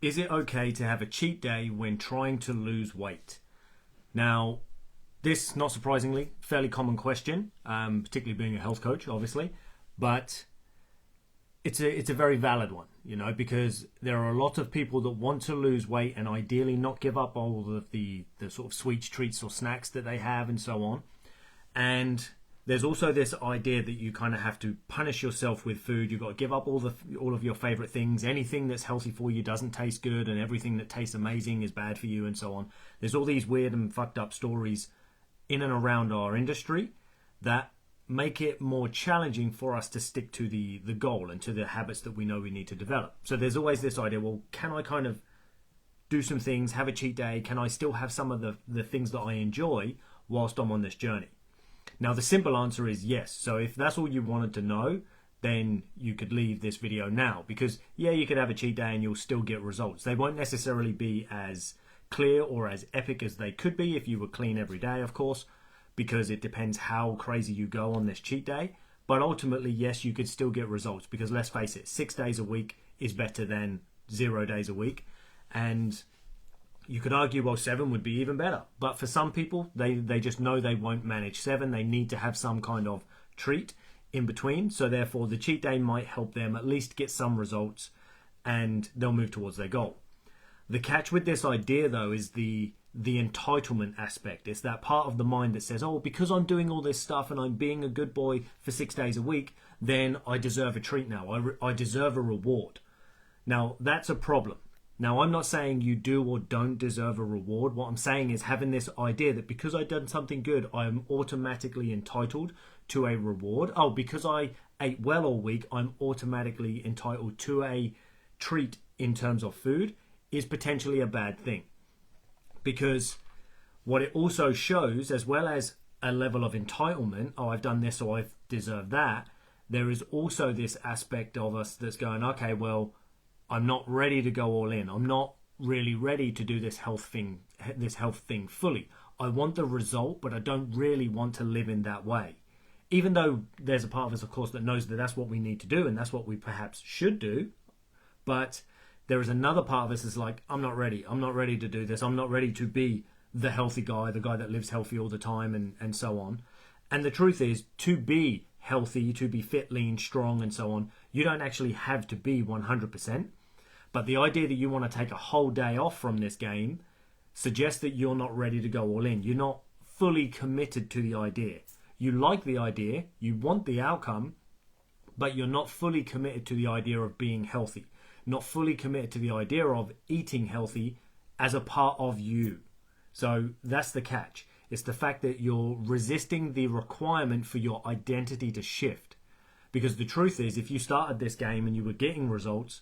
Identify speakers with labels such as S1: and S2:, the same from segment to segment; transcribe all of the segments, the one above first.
S1: Is it okay to have a cheat day when trying to lose weight? Now, this, not surprisingly, fairly common question, particularly being a health coach, obviously, but it's a very valid one, because there are a lot of people that want to lose weight and ideally not give up all of the sort of sweets, treats, or snacks that they have, and so on. And there's also this idea that you kind of have to punish yourself with food. You've got to give up all of your favorite things. Anything that's healthy for you doesn't taste good, and everything that tastes amazing is bad for you, and so on. There's all these weird and fucked up stories in and around our industry that make it more challenging for us to stick to the goal and to the habits that we know we need to develop. So there's always this idea, well, can I kind of do some things, have a cheat day? Can I still have some of the things that I enjoy whilst I'm on this journey? Now, the simple answer is yes. So if that's all you wanted to know, then you could leave this video now, because yeah, you could have a cheat day and you'll still get results. They won't necessarily be as clear or as epic as they could be if you were clean every day, of course, because it depends how crazy you go on this cheat day. But ultimately, yes, you could still get results, because let's face it, 6 days a week is better than 0 days a week. And you could argue, well, 7 would be even better. But for some people, they just know they won't manage 7. They need to have some kind of treat in between. So therefore, the cheat day might help them at least get some results, and they'll move towards their goal. The catch with this idea, though, is the entitlement aspect. It's that part of the mind that says, oh, because I'm doing all this stuff and I'm being a good boy for 6 days a week, then I deserve a treat now. I deserve a reward. Now, that's a problem. Now, I'm not saying you do or don't deserve a reward. What I'm saying is having this idea that because I've done something good, I am automatically entitled to a reward. Oh, because I ate well all week, I'm automatically entitled to a treat in terms of food, is potentially a bad thing. Because what it also shows, as well as a level of entitlement, oh, I've done this, so I've deserved that, there is also this aspect of us that's going, okay, well, I'm not ready to go all in. I'm not really ready to do this health thing fully. I want the result, but I don't really want to live in that way. Even though there's a part of us, of course, that knows that that's what we need to do and that's what we perhaps should do. But there is another part of us that's like, I'm not ready. I'm not ready to do this. I'm not ready to be the healthy guy, the guy that lives healthy all the time, and so on. And the truth is, to be healthy, to be fit, lean, strong, and so on, you don't actually have to be 100%. But the idea that you want to take a whole day off from this game suggests that you're not ready to go all in. You're not fully committed to the idea. You like the idea, you want the outcome, but you're not fully committed to the idea of being healthy. Not fully committed to the idea of eating healthy as a part of you. So that's the catch. It's the fact that you're resisting the requirement for your identity to shift. Because the truth is, if you started this game and you were getting results,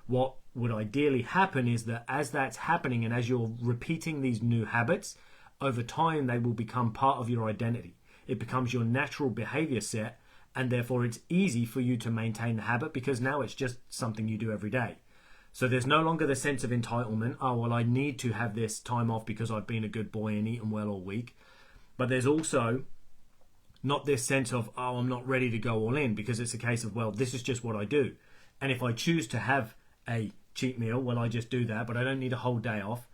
S1: what would ideally happen is that as that's happening and as you're repeating these new habits, over time they will become part of your identity. It becomes your natural behavior set, and therefore it's easy for you to maintain the habit because now it's just something you do every day. So there's no longer the sense of entitlement, oh, well, I need to have this time off because I've been a good boy and eaten well all week. But there's also not this sense of, oh, I'm not ready to go all in, because it's a case of, well, this is just what I do. And if I choose to have a cheat meal, well, I just do that, but I don't need a whole day off.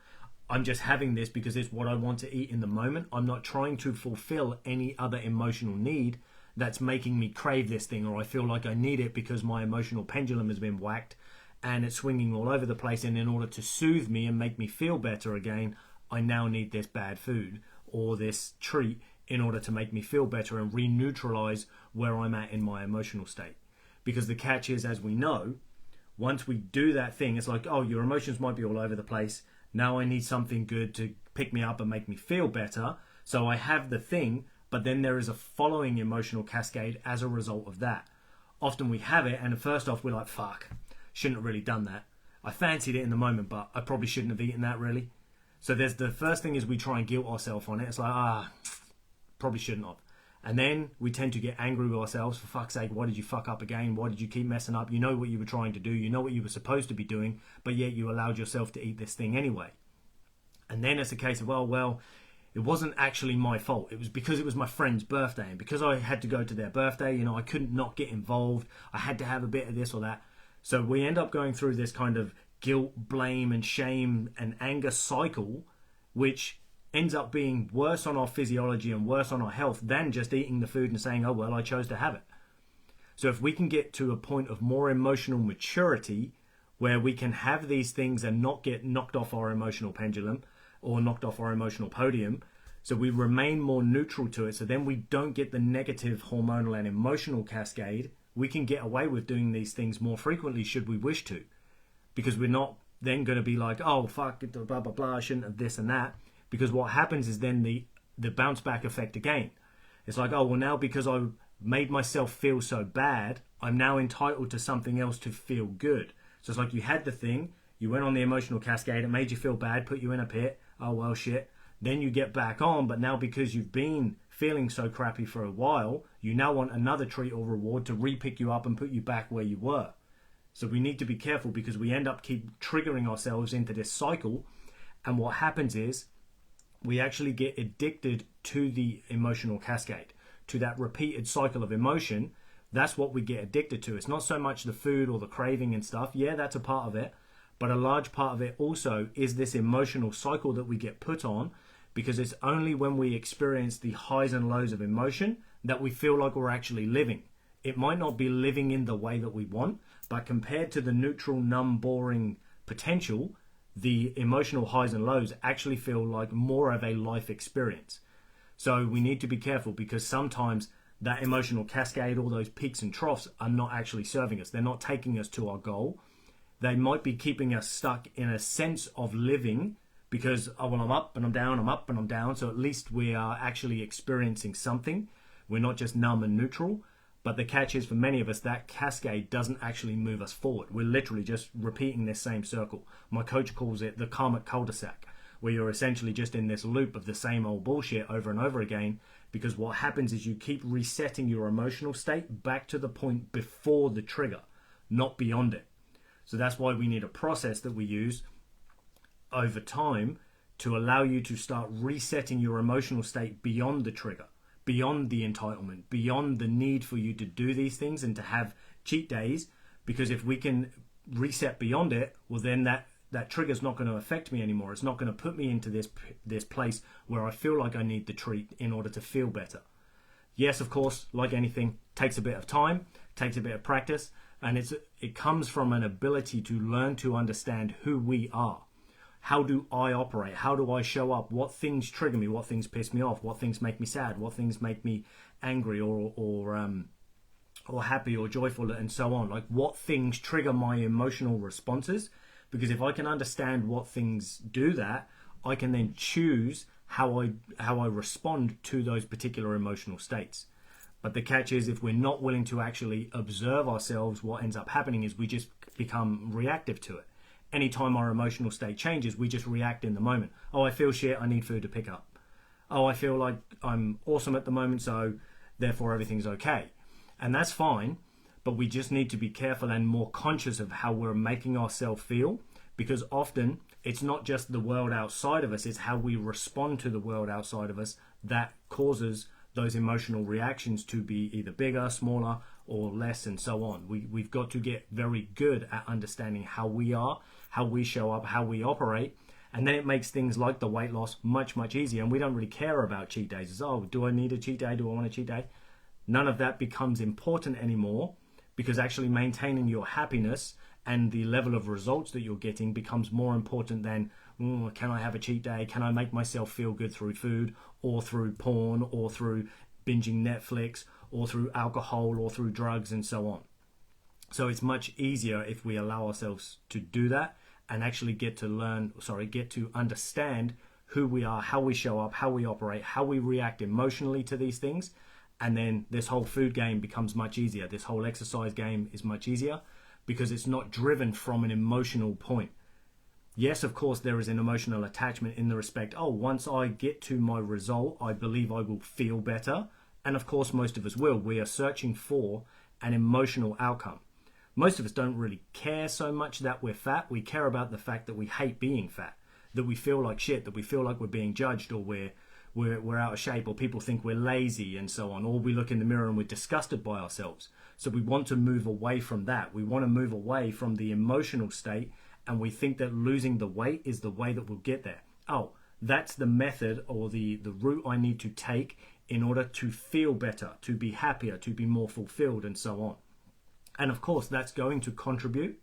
S1: I'm just having this because it's what I want to eat in the moment. I'm not trying to fulfill any other emotional need that's making me crave this thing, or I feel like I need it because my emotional pendulum has been whacked and it's swinging all over the place, and in order to soothe me and make me feel better again, I now need this bad food or this treat in order to make me feel better and re-neutralize where I'm at in my emotional state. Because the catch is, as we know, once we do that thing, it's like, oh, your emotions might be all over the place. Now I need something good to pick me up and make me feel better. So I have the thing, but then there is a following emotional cascade as a result of that. Often we have it, and first off, we're like, fuck, shouldn't have really done that. I fancied it in the moment, but I probably shouldn't have eaten that, really. So there's the first thing is we try and guilt ourselves on it. It's like, probably shouldn't have. And then we tend to get angry with ourselves. For fuck's sake, why did you fuck up again? Why did you keep messing up? You know what you were trying to do. You know what you were supposed to be doing, but yet you allowed yourself to eat this thing anyway. And then it's a case of, well, it wasn't actually my fault. It was because it was my friend's birthday. And because I had to go to their birthday, I couldn't not get involved. I had to have a bit of this or that. So we end up going through this kind of guilt, blame, and shame and anger cycle, which ends up being worse on our physiology and worse on our health than just eating the food and saying, oh, well, I chose to have it. So if we can get to a point of more emotional maturity where we can have these things and not get knocked off our emotional pendulum or knocked off our emotional podium, so we remain more neutral to it, so then we don't get the negative hormonal and emotional cascade, we can get away with doing these things more frequently should we wish to. Because we're not then going to be like, oh, fuck it, blah, blah, blah, I shouldn't have this and that. Because what happens is then the bounce back effect again. It's like, oh, well, now because I made myself feel so bad, I'm now entitled to something else to feel good. So it's like you had the thing, you went on the emotional cascade, it made you feel bad, put you in a pit, oh, well, shit. Then you get back on, but now because you've been feeling so crappy for a while, you now want another treat or reward to re-pick you up and put you back where you were. So we need to be careful because we end up keep triggering ourselves into this cycle. And what happens is we actually get addicted to the emotional cascade, to that repeated cycle of emotion. That's what we get addicted to. It's not so much the food or the craving and stuff. Yeah, that's a part of it. But a large part of it also is this emotional cycle that we get put on, because it's only when we experience the highs and lows of emotion that we feel like we're actually living. It might not be living in the way that we want, but compared to the neutral, numb, boring potential, the emotional highs and lows actually feel like more of a life experience. So we need to be careful, because sometimes that emotional cascade, all those peaks and troughs, are not actually serving us. They're not taking us to our goal. They might be keeping us stuck in a sense of living because, oh, well, I'm up and I'm down, I'm up and I'm down. So at least we are actually experiencing something. We're not just numb and neutral. But the catch is, for many of us, that cascade doesn't actually move us forward. We're literally just repeating this same circle. My coach calls it the karmic cul-de-sac, where you're essentially just in this loop of the same old bullshit over and over again, because what happens is you keep resetting your emotional state back to the point before the trigger, not beyond it. So that's why we need a process that we use over time to allow you to start resetting your emotional state beyond the trigger, beyond the entitlement, beyond the need for you to do these things and to have cheat days. Because if we can reset beyond it, well, then that trigger's not going to affect me anymore. It's not going to put me into this place where I feel like I need the treat in order to feel better. Yes, of course, like anything, takes a bit of time, takes a bit of practice, and it comes from an ability to learn to understand who we are. How do I operate? How do I show up? What things trigger me? What things piss me off? What things make me sad? What things make me angry or happy or joyful, and so on? Like, what things trigger my emotional responses? Because if I can understand what things do that, I can then choose how I respond to those particular emotional states. But the catch is, if we're not willing to actually observe ourselves, what ends up happening is we just become reactive to it. Anytime our emotional state changes, we just react in the moment. Oh, I feel shit, I need food to pick up. Oh, I feel like I'm awesome at the moment, so therefore everything's okay. And that's fine, but we just need to be careful and more conscious of how we're making ourselves feel, because often it's not just the world outside of us, it's how we respond to the world outside of us that causes those emotional reactions to be either bigger, smaller, or less, and so on. We've got to get very good at understanding how we are, how we show up, how we operate, and then it makes things like the weight loss much, much easier. And we don't really care about cheat days. It's, oh, do I need a cheat day? Do I want a cheat day? None of that becomes important anymore, because actually maintaining your happiness and the level of results that you're getting becomes more important than, can I have a cheat day? Can I make myself feel good through food, or through porn, or through binging Netflix, or through alcohol, or through drugs, and so on. So it's much easier if we allow ourselves to do that and actually get to understand who we are, how we show up, how we operate, how we react emotionally to these things. And then this whole food game becomes much easier. This whole exercise game is much easier because it's not driven from an emotional point. Yes, of course, there is an emotional attachment in the respect, oh, once I get to my result, I believe I will feel better. And of course, most of us will. We are searching for an emotional outcome. Most of us don't really care so much that we're fat. We care about the fact that we hate being fat, that we feel like shit, that we feel like we're being judged, or we're out of shape, or people think we're lazy, and so on. Or we look in the mirror and we're disgusted by ourselves. So we want to move away from that. We want to move away from the emotional state and we think that losing the weight is the way that we'll get there. Oh, that's the method or the route I need to take in order to feel better, to be happier, to be more fulfilled, and so on. And of course, that's going to contribute.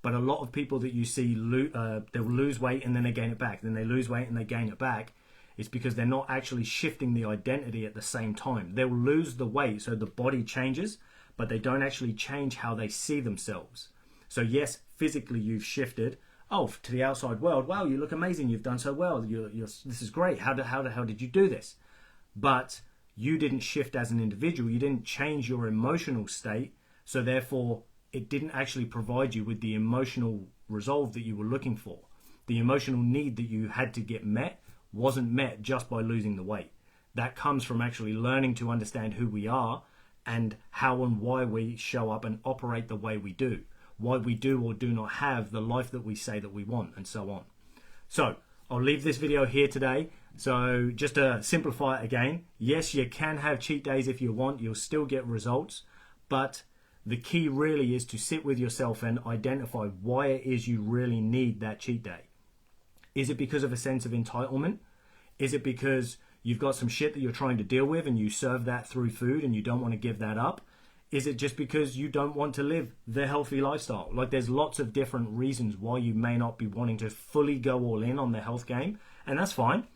S1: But a lot of people that you see, they'll lose weight and then they gain it back. Then they lose weight and they gain it back. It's because they're not actually shifting the identity at the same time. They'll lose the weight, so the body changes, but they don't actually change how they see themselves. So yes, physically you've shifted. Oh, to the outside world, wow, you look amazing. You've done so well. This is great. How did you do this? But you didn't shift as an individual. You didn't change your emotional state. So therefore, it didn't actually provide you with the emotional resolve that you were looking for. The emotional need that you had to get met wasn't met just by losing the weight. That comes from actually learning to understand who we are and how and why we show up and operate the way we do. Why we do or do not have the life that we say that we want, and so on. So I'll leave this video here today. So just to simplify it again, yes, you can have cheat days if you want. You'll still get results. But the key really is to sit with yourself and identify why it is you really need that cheat day. Is it because of a sense of entitlement? Is it because you've got some shit that you're trying to deal with and you serve that through food and you don't want to give that up? Is it just because you don't want to live the healthy lifestyle? Like, there's lots of different reasons why you may not be wanting to fully go all in on the health game, and that's fine.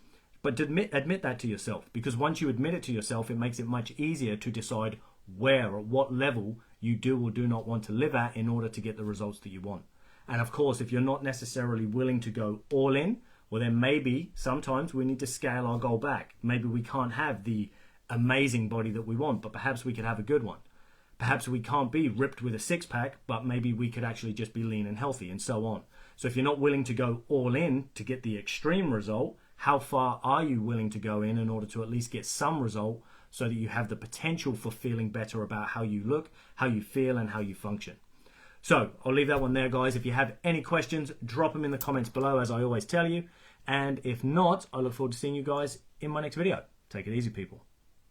S1: But admit that to yourself, because once you admit it to yourself, it makes it much easier to decide where or what level you do or do not want to live at in order to get the results that you want. And of course, if you're not necessarily willing to go all in, well, then maybe sometimes we need to scale our goal back. Maybe we can't have the amazing body that we want, but perhaps we could have a good one. Perhaps we can't be ripped with a six-pack, but maybe we could actually just be lean and healthy, and so on. So if you're not willing to go all in to get the extreme result, how far are you willing to go in order to at least get some result so that you have the potential for feeling better about how you look, how you feel, and how you function? So I'll leave that one there, guys. If you have any questions, drop them in the comments below, as I always tell you. And if not, I look forward to seeing you guys in my next video. Take it easy, people.